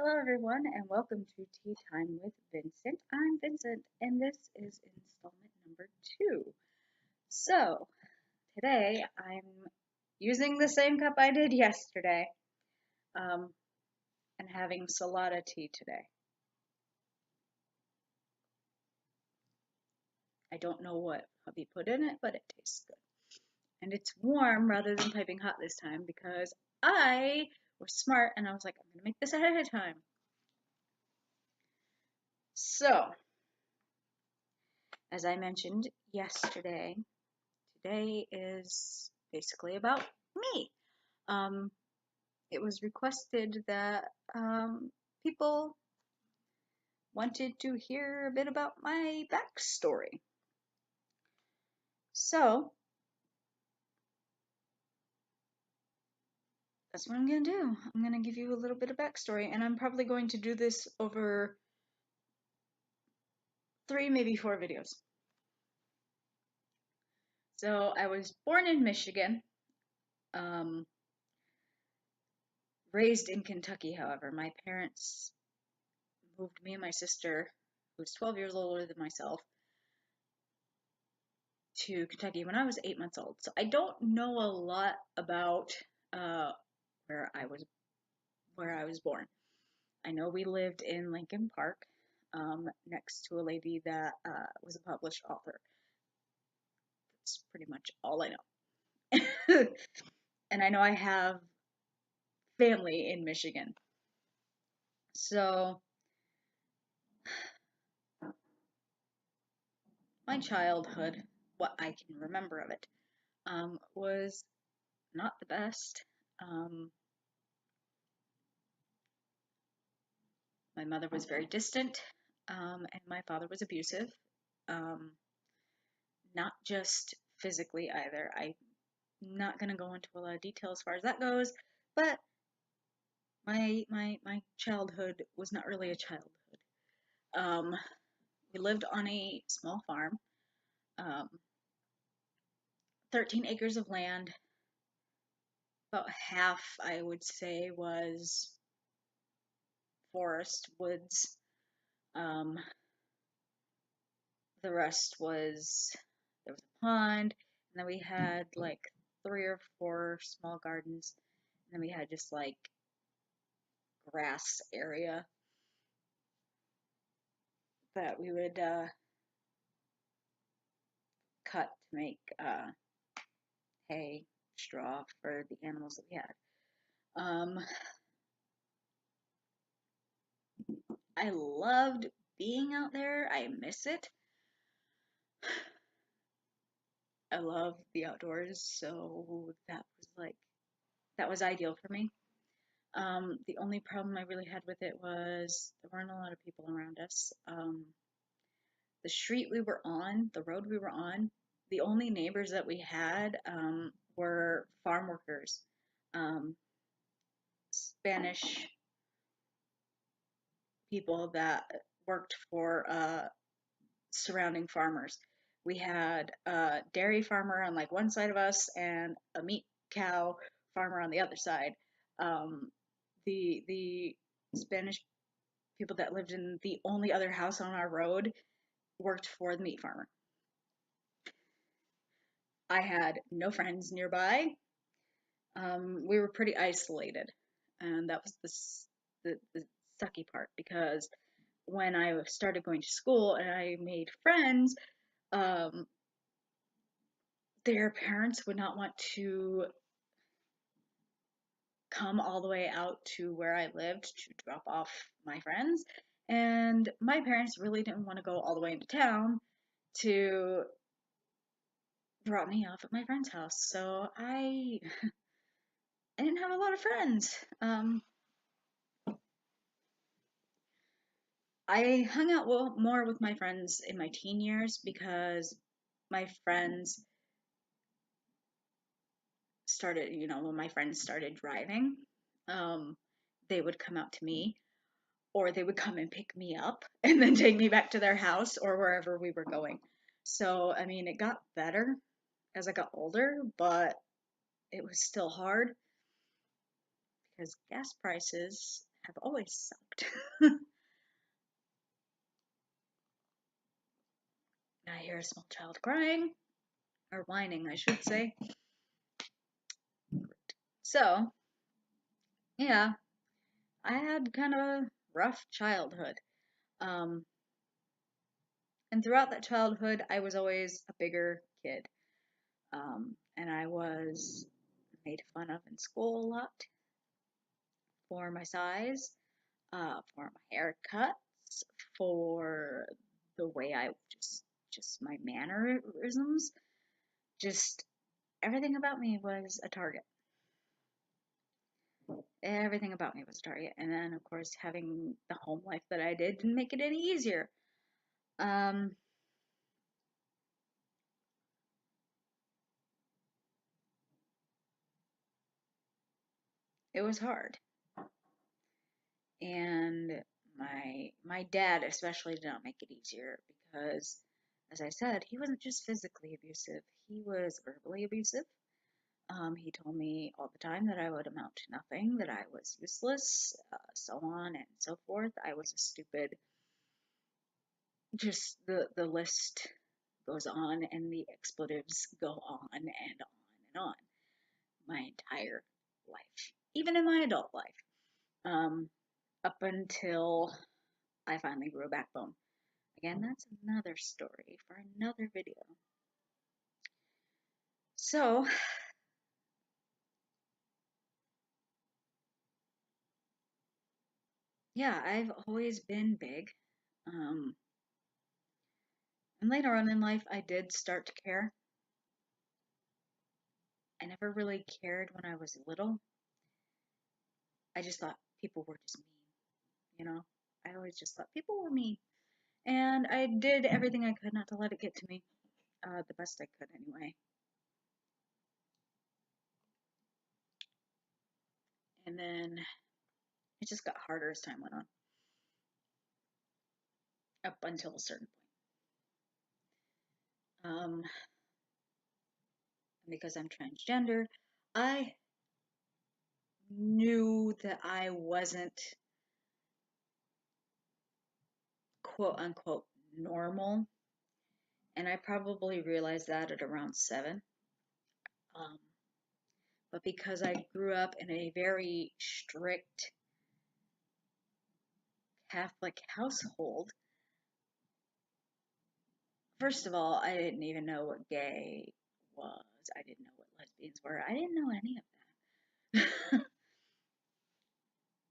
Hello, everyone, and welcome to Tea Time with Vincent. I'm Vincent, and this is installment number two. So, today I'm using the same cup I did yesterday um, and having Salada tea today. I don't know what hubby put in it, but it tastes good. And it's warm rather than piping hot this time because I was smart and I was like, I'm going to make this ahead of time. So, as I mentioned yesterday, today is basically about me. Um, it was requested that people wanted to hear a bit about my backstory. So that's what I'm going to do. I'm going to give you a little bit of backstory, and I'm probably going to do this over 3, maybe 4 videos. So I was born in Michigan, um, raised in Kentucky, however. My parents moved me and my sister, who's 12 years older than myself, to Kentucky when I was 8 months old. So I don't know a lot about uh, where I was born. I know we lived in Lincoln Park, next to a lady that was a published author. That's pretty much all I know. And I know I have family in Michigan. So my childhood, what I can remember of it, was not the best. Um, my mother was very distant, and my father was abusive. Um, not just physically either. I'm not going to go into a lot of detail as far as that goes, but my childhood was not really a childhood. Um, we lived on a small farm, um, 13 acres of land. About half, I would say, was forest, woods. Um, the rest was there was a pond, and then we had like 3 or 4 small gardens, and then we had just like grass area that we would cut to make hay, straw for the animals that we had. I loved being out there. I miss it. I love the outdoors, so that was ideal for me. The only problem I really had with it was there weren't a lot of people around us. The street we were on, the road we were on, the only neighbors that we had were farm workers, um, Spanish people that worked for surrounding farmers. We had a dairy farmer on like one side of us and a meat cow farmer on the other side. Um, the Spanish people that lived in the only other house on our road worked for the meat farmer. I had no friends nearby. We were pretty isolated, and that was the sucky part because when I started going to school and I made friends, um, their parents would not want to come all the way out to where I lived to drop off my friends. And my parents really didn't want to go all the way into town to drop me off at my friend's house. So I didn't have a lot of friends. I hung out more with my friends in my teen years because my friends started, when my friends started driving, um, they would come out to me or they would come and pick me up and then take me back to their house or wherever we were going. So, I mean, it got better as I got older, but it was still hard because gas prices have always sucked. I hear a small child crying, or whining, I should say. So, yeah, I had kind of a rough childhood. Um, and throughout that childhood, I was always a bigger kid. And I was made fun of in school a lot for my size, for my haircuts, for the way I just my mannerisms, just everything about me was a target. Everything about me was a target. And then, of course, having the home life that I didn't make it any easier. Um, it was hard. And my dad especially did not make it easier because, as I said, he wasn't just physically abusive, he was verbally abusive. He told me all the time that I would amount to nothing, that I was useless, so on and so forth. I was a stupid. Just the list goes on, and the expletives go on and on and on. My entire life, even in my adult life, um, up until I finally grew a backbone. Again, that's another story for another video. So, yeah, I've always been big. Um, and later on in life, I did start to care. I never really cared when I was little. I just thought people were just mean, you know? I always just thought people were mean. And I did everything I could not to let it get to me, the best I could anyway. And then it just got harder as time went on, up until a certain point. Because I'm transgender, I knew that I wasn't quote unquote normal, and I probably realized that at around 7. Um, but because I grew up in a very strict Catholic household, first of all, I didn't even know what gay was. I didn't know what lesbians were. I didn't know any of that.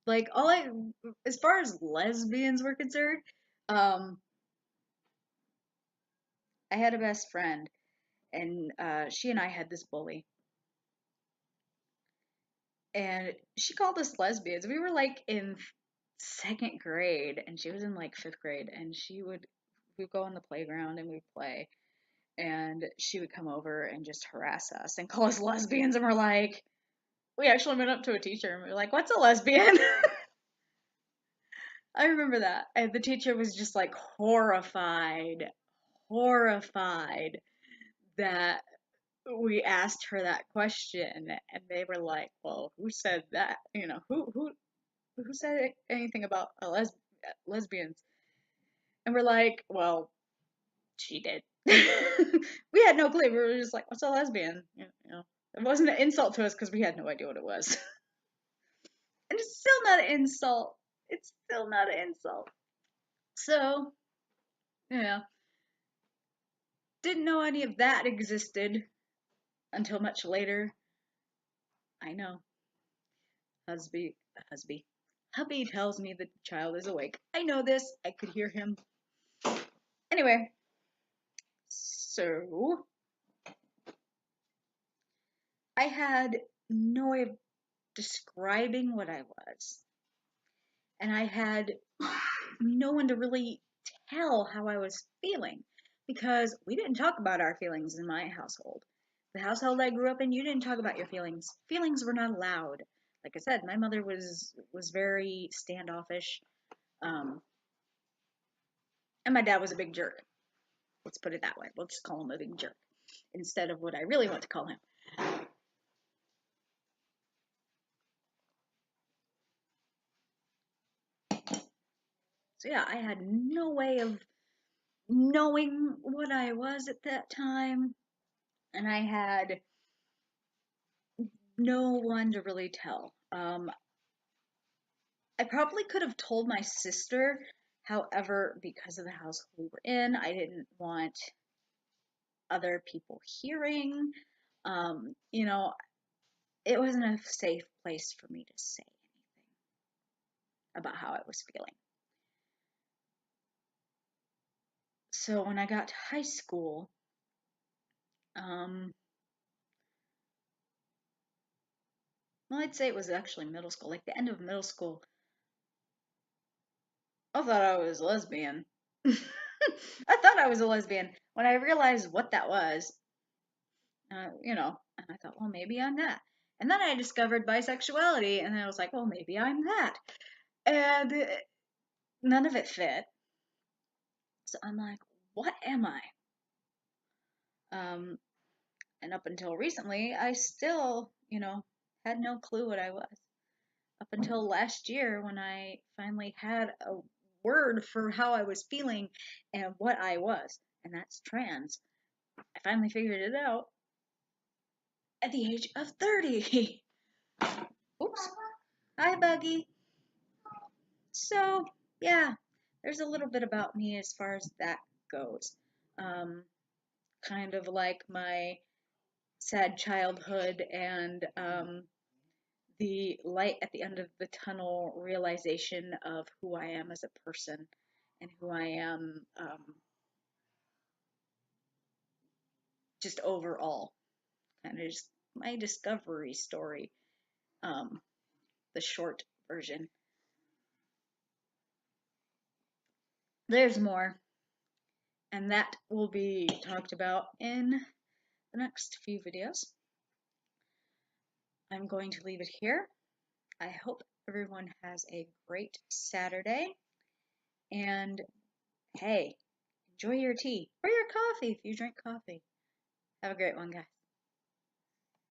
Like as far as lesbians were concerned, um, I had a best friend, and she and I had this bully, and she called us lesbians. We were like in 2nd grade, and she was in like 5th grade, and we'd go on the playground and we'd play, and she would come over and just harass us and call us lesbians, and we're like, we actually went up to a teacher and we were like, "What's a lesbian?" I remember that, and the teacher was just like horrified that we asked her that question, and they were like, "Well, who said that? You know, who said anything about lesbians?" And we're like, "Well, she did." We had no clue. We were just like, "What's a lesbian?" You know, it wasn't an insult to us because we had no idea what it was, and it's still not an insult. It's still not an insult. So, yeah, didn't know any of that existed until much later. I know. Husby, husby. Hubby tells me the child is awake. I know this. I could hear him. Anyway, so I had no way of describing what I was. And I had no one to really tell how I was feeling because we didn't talk about our feelings in my household. The household I grew up in, you didn't talk about your feelings. Feelings were not allowed. Like I said, my mother was very standoffish, um, and my dad was a big jerk. Let's put it that way. We'll just call him a big jerk instead of what I really want to call him. So yeah, I had no way of knowing what I was at that time, and I had no one to really tell. I probably could have told my sister, however, because of the household we were in, I didn't want other people hearing. You know, it wasn't a safe place for me to say anything about how I was feeling. So when I got to high school, um, well, I'd say it was actually middle school, like the end of middle school, I thought I was lesbian. I thought I was a lesbian. When I realized what that was, and I thought, well, maybe I'm that. And then I discovered bisexuality, and then I was like, well, maybe I'm that. And none of it fit. So I'm like, what am I? Um, and up until recently, I still, had no clue what I was. Up until last year when I finally had a word for how I was feeling and what I was, and that's trans. I finally figured it out at the age of 30. Oops. Hi, Buggy. So, yeah, there's a little bit about me as far as that goes. Um, kind of like my sad childhood and the light at the end of the tunnel realization of who I am as a person and who I am just overall. Kind of just my discovery story, um, the short version. There's more, and that will be talked about in the next few videos. I'm going to leave it here. I hope everyone has a great Saturday. And hey, enjoy your tea or your coffee if you drink coffee. Have a great one, guys.